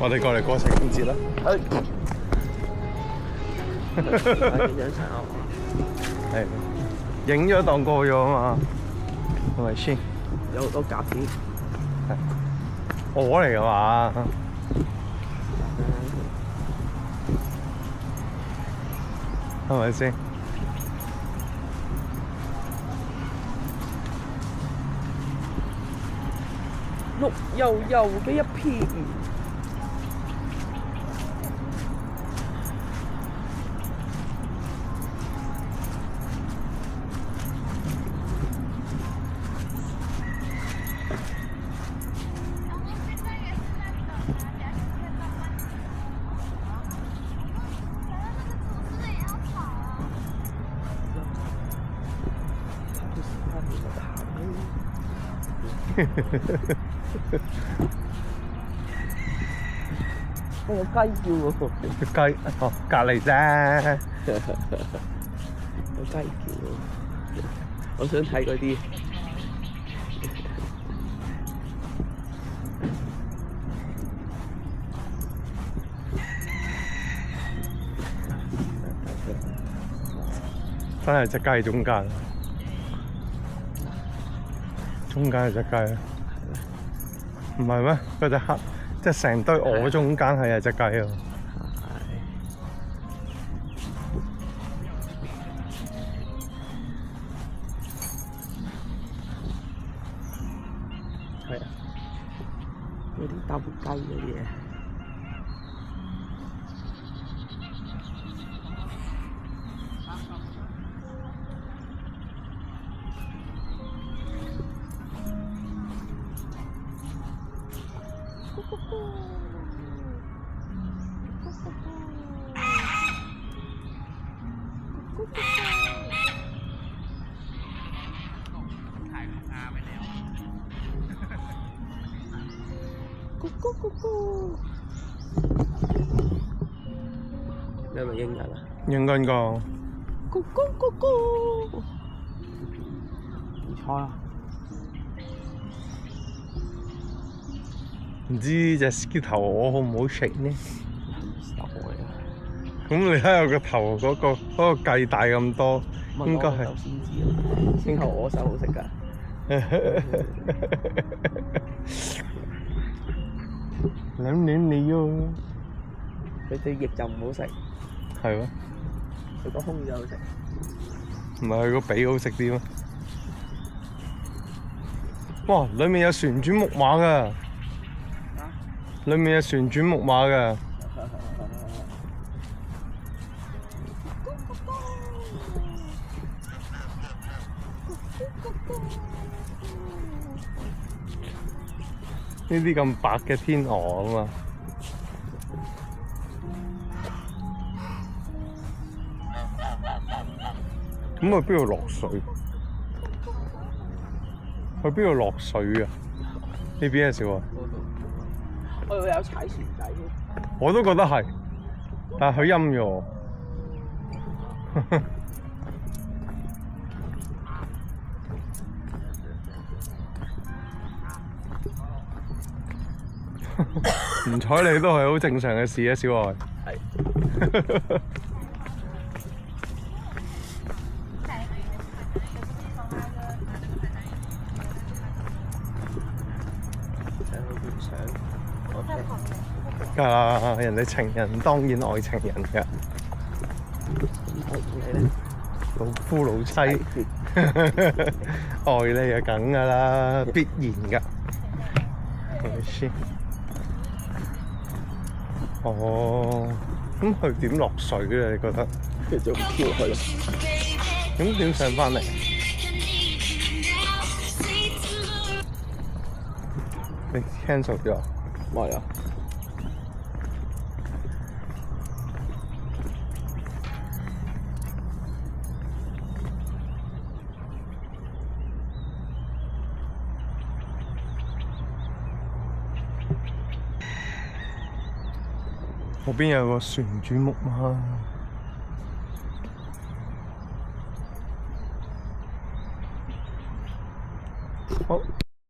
我哋過嚟過情人節啦。係，影咗當過咗啊嘛，係咪先？有好多夾片，我嚟㗎嘛？係咪先？綠油油嘅一片。我有雞叫喎，雞哦，隔離啫。有雞叫，我想睇嗰啲。真係隻雞喺中間，中間係隻雞啊！唔係咩？嗰隻黑，即係成堆鵝中間係隻雞啊！係啊，有啲鬥雞嘅嘢。你係咪應人啊？應緊個。咕咕咕咕。唔錯啊！唔知隻獅頭鵝好唔好食呢？咁你睇下個頭嗰個計大咁多，應該係。先知啊！獅頭鵝手好食㗎。兩你喎。佢對翼就唔好食。係咩？佢個胸就好食。唔係佢個髀好食啲咩？哇！裡面有旋轉木馬㗎。裡面有旋轉木馬㗎。呢啲咁白嘅天鵝啊嘛。咁去邊度落水？去邊度落水啊？呢邊啊，小華。我以為有踩船仔添。我都覺得係，但係佢陰咗我。唔睬你都係好正常嘅事啊，小愛。係。梗係啦，人哋情人當然愛情人㗎。老夫老妻，愛你啊，梗㗎啦，必然㗎，係咪先？哦，咁佢點落水咧？你覺得？佢就漂去咯。咁點上返嚟？你 cancel 咗？係啊。嗰邊有個旋轉木馬。